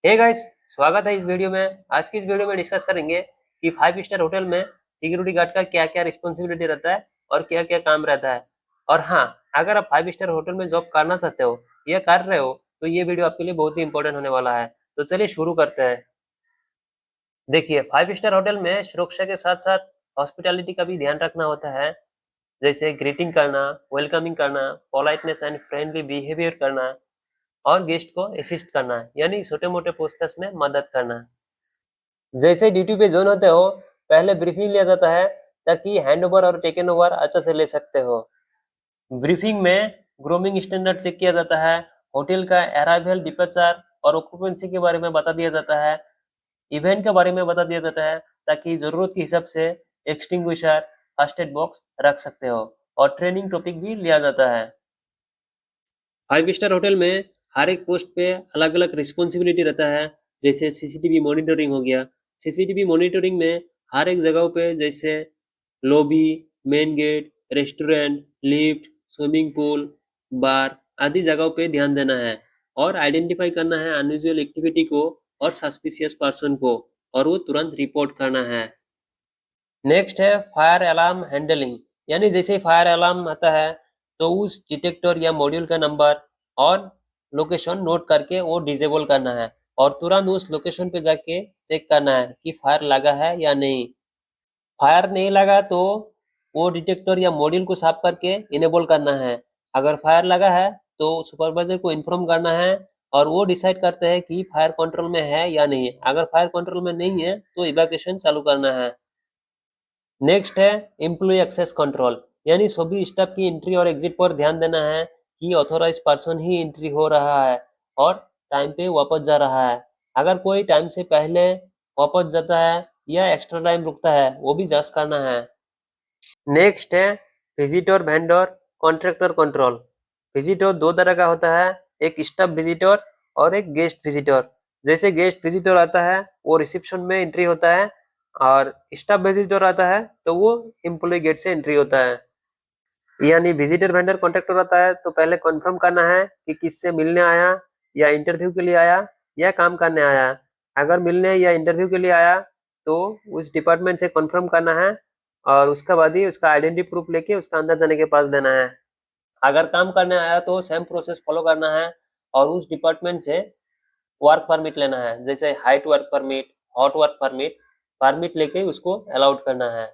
Hey guys, स्वागत है इस वीडियो में। आज की इस वीडियो में डिस्कस करेंगे कि 5 स्टार होटल में सिक्योरिटी गार्ड का क्या-क्या रिस्पॉन्सिबिलिटी रहता है और क्या-क्या काम रहता है। और हाँ, अगर आप 5 स्टार होटल में जॉब करना चाहते हो या कर रहे हो, तो ये वीडियो आपके लिए बहुत ही इंपॉर्टेंट होने वाला है। तो चलिए शुरू करते हैं। देखिए, 5 स्टार होटल में सुरक्षा के साथ-साथ हॉस्पिटैलिटी का भी ध्यान रखना होता है, जैसे ग्रीटिंग करना, वेलकमिंग करना, पोलाइटनेस एंड फ्रेंडली बिहेवियर करना और गेस्ट को असिस्ट करना, यानी छोटे-मोटे पूछताछ में मदद करना। जैसे ड्यूटी पे ज्वाइन होते हो, पहले ब्रीफिंग लिया जाता है ताकि हैंडओवर और टेकन ओवर अच्छे से ले सकते हो। ब्रीफिंग में ग्रूमिंग स्टैंडर्ड चेक किया जाता है, होटल का अराइवल, डिपार्चर और ऑक्यूपेंसी के बारे में बता दिया जाता है, इवेंट के बारे में बता दिया जाता है ताकि जरूरत के हिसाब से एक्सटिंग्विशर, फर्स्ट एड बॉक्स रख सकते हो और ट्रेनिंग टॉपिक भी लिया जाता है। 5 स्टार होटल में हर एक पोस्ट पे अलग-अलग रिस्पॉन्सिबिलिटी रहता है, जैसे सीसीटीवी मॉनिटरिंग हो गया। सीसीटीवी मॉनिटरिंग में हर एक जगहों पे जैसे lobby, main gate, restaurant, lift, swimming pool, bar आदि जगहों पे ध्यान देना है और आइडेंटिफाई करना है अनयूजुअल एक्टिविटी को और सस्पिशियस पर्सन को और वो तुरंत रिपोर्ट करना है। नेक्स्ट है फायर अलार्म हैंडलिंग, यानी जैसे ही फायर अलार्म आता है तो उस डिटेक्टर या मॉड्यूल का नंबर और लोकेशन नोट करके वो डिसेबल करना है और तुरंत उस लोकेशन पे जाके चेक करना है कि फायर लगा है या नहीं। फायर नहीं लगा तो वो डिटेक्टर या मॉड्यूल को साफ करके इनेबल करना है। अगर फायर लगा है तो सुपरवाइजर को इन्फॉर्म करना है और वो डिसाइड करते हैं कि फायर कंट्रोल में है या नहीं। अगर फायर कंट्रोल में नहीं है तो इवैक्यूएशन चालू करना है। नेक्स्ट है एम्प्लॉय एक्सेस कंट्रोल, यानी सभी स्टाफ की एंट्री और एग्जिट पर ध्यान देना है कि ऑथोराइज पर्सन ही एंट्री हो रहा है और टाइम पे वापस जा रहा है। अगर कोई टाइम से पहले वापस जाता है या एक्स्ट्रा टाइम रुकता है, वो भी जांच करना है। नेक्स्ट है visitor vendor contractor control. Visitor दो तरह का होता है, एक स्टाफ विजिटर और एक गेस्ट विजिटर। जैसे गेस्ट विजिटर आता है वो रिसेप्शन में एंट्री होता है और स्टाफ विजिटर आता है तो वो एम्प्लॉय गेट से एंट्री होता है। यानी विजिटर वेंडर कॉन्ट्रैक्टर आता है तो पहले कंफर्म करना है कि किससे मिलने आया या इंटरव्यू के लिए आया या काम करने आया। अगर मिलने या इंटरव्यू के लिए आया तो उस डिपार्टमेंट से कंफर्म करना है और उसके बाद ही उसका आइडेंटिटी प्रूफ लेके उसका अंदर जाने के पास देना है। अगर काम करने आया तो सेम प्रोसेस फॉलो करना है और उस डिपार्टमेंट से वर्क परमिट लेना है, जैसे height work permit, hot work permit, permit लेके उसको अलाउड करना है।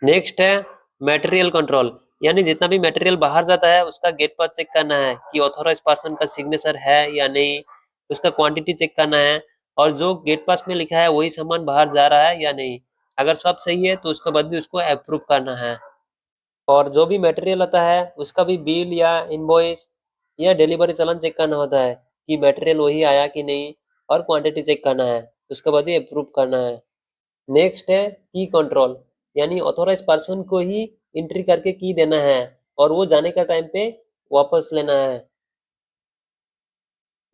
नेक्स्ट है मटेरियल कंट्रोल, यानी जितना भी मटेरियल बाहर जाता है उसका गेट पास चेक करना है कि ऑथोराइज पर्सन का सिग्नेचर है या नहीं, उसका क्वांटिटी चेक करना है और जो गेट पास में लिखा है वही सामान बाहर जा रहा है या नहीं। अगर सब सही है तो उसके बाद भी उसको अप्रूव करना है और जो भी मटेरियल आता है उसका भी बिल या इनवॉइस या डिलीवरी चालान चेक करना होता है कि मटेरियल वही आया कि नहीं और क्वांटिटी चेक करना है, उसके बाद ही अप्रूव करना है। नेक्स्ट है की कंट्रोल, यानी ऑथोराइज पर्सन को ही एंट्री करके की देना है और वो जाने का टाइम पे वापस लेना है।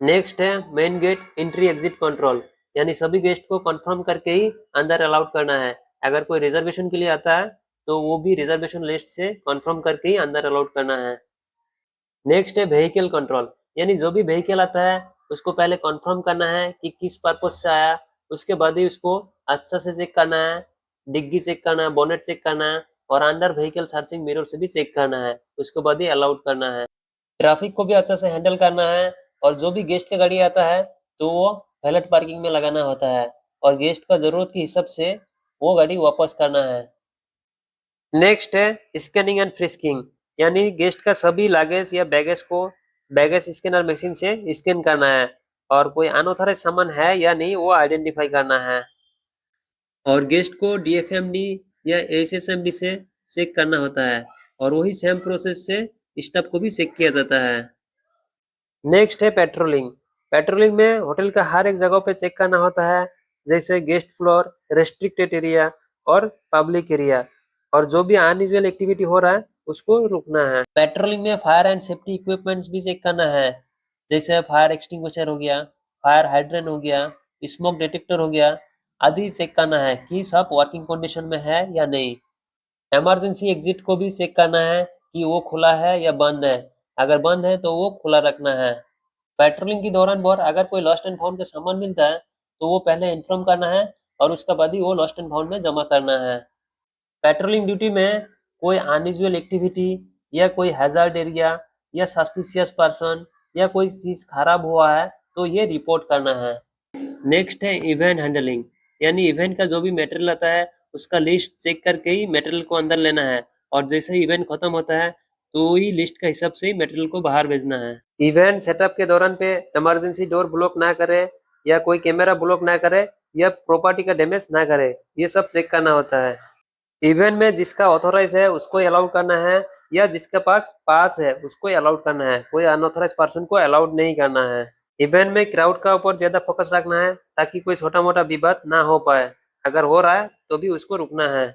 नेक्स्ट है main gate entry exit control, यानी सभी गेस्ट को कंफर्म करके ही अंदर अलाउड करना है। अगर कोई रिजर्वेशन के लिए आता है तो वो भी रिजर्वेशन लिस्ट से कंफर्म करके ही अंदर अलाउड करना है। नेक्स्ट है व्हीकल कंट्रोल, यानी जो भी व्हीकल आता है उसको पहले कंफर्म करना है कि किस पर्पज से आया, उसके बाद ही उसको अच्छा से चेक करना है, डिग्गी चेक करना है, बोनेट चेक करना है और अंडर व्हीकल सर्चिंग मिरर से भी चेक करना है, उसके बाद ही अलाउड करना है। ट्रैफिक को भी अच्छा से हैंडल करना है और जो भी गेस्ट का गाड़ी आता है तो वो वैलेट पार्किंग में लगाना होता है और गेस्ट का जरूरत के हिसाब से वो गाड़ी वापस करना है। नेक्स्ट है स्कैनिंग एंड फ्रिस्किंग, यानी गेस्ट का सभी लगेज या बैगेज को बैगेज स्कैनर मशीन से स्कैन करना है और कोई अनऑथराइज सामान है या नहीं वो आइडेंटिफाई करना है और गेस्ट को डीएफएमडी या एसएसएमडी से चेक करना होता है और वही सेम प्रोसेस से स्टाफ को भी चेक किया जाता है। नेक्स्ट है पेट्रोलिंग। पेट्रोलिंग में होटल का हर एक जगह पे चेक करना होता है, जैसे गेस्ट फ्लोर, रेस्ट्रिक्टेड एरिया और पब्लिक एरिया और जो भी अनयूजुअल एक्टिविटी हो रहा है उसको रुकना है। पेट्रोलिंग में फायर एंड सेफ्टी इक्विपमेंट्स भी चेक करना है, जैसे फायर एक्सटिंग्विशर हो गया, फायर हाइड्रेंट हो गया, स्मोक डिटेक्टर हो गया आदि चेक करना है कि सब वर्किंग कंडीशन में है या नहीं। इमरजेंसी एग्जिट को भी चेक करना है कि वो खुला है या बंद है, अगर बंद है तो वो खुला रखना है। पेट्रोलिंग के दौरान और अगर कोई लॉस्ट एंड फाउंड का सामान मिलता है तो वो पहले इन्फॉर्म करना है और उसके बाद ही वो लॉस्ट एंड फाउंड में जमा करना है। पेट्रोलिंग ड्यूटी में कोई अनयूजुअल एक्टिविटी या कोई हैजार्ड एरिया या सस्पिशियस पर्सन या कोई चीज खराब हुआ है तो ये रिपोर्ट करना है। नेक्स्ट है इवेंट हैंडलिंग, यानी इवेंट का जो भी मटेरियल आता है उसका लिस्ट चेक करके ही मटेरियल को अंदर लेना है और जैसे ही इवेंट खत्म होता है तो ही लिस्ट का हिसाब से ही मटेरियल को बाहर भेजना है। इवेंट सेटअप के दौरान पे इमरजेंसी डोर ब्लॉक ना करे या कोई कैमरा ब्लॉक ना करे या प्रॉपर्टी का डैमेज ना करे, ये सब चेक करना होता है। इवेंट में जिसका ऑथोराइज है उसको अलाउड करना है या जिसके पास पास है उसको अलाउड करना है, कोई अनऑथोराइज पर्सन को अलाउड नहीं करना है। इवेंट में क्राउड का ऊपर ज्यादा फोकस रखना है ताकि कोई छोटा मोटा विवाद ना हो पाए, अगर हो रहा है तो भी उसको रुकना है।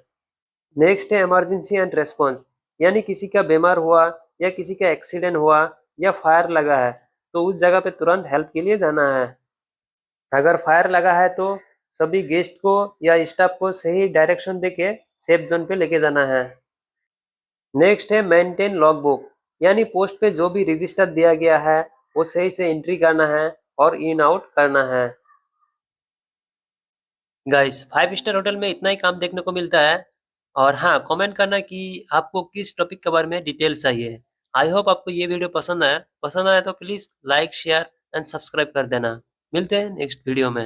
नेक्स्ट है इमरजेंसी एंड रेस्पॉन्स, यानी किसी का बीमार हुआ या किसी का एक्सीडेंट हुआ या फायर लगा है तो उस जगह पे तुरंत हेल्प के लिए जाना है। अगर फायर लगा है तो सभी गेस्ट को या स्टाफ को सही डायरेक्शन देके सेफ जोन पे लेके जाना है। नेक्स्ट है मेंटेन लॉग बुक, यानी पोस्ट पे जो भी रजिस्टर दिया गया है वो सही से एंट्री करना है और इन आउट करना है। गाइस 5 स्टार होटल में इतना ही काम देखने को मिलता है। और हाँ, कमेंट करना कि आपको किस टॉपिक के बारे में डिटेल चाहिए। आई होप आपको ये वीडियो पसंद आया तो please like share and subscribe कर देना। मिलते हैं नेक्स्ट वीडियो में।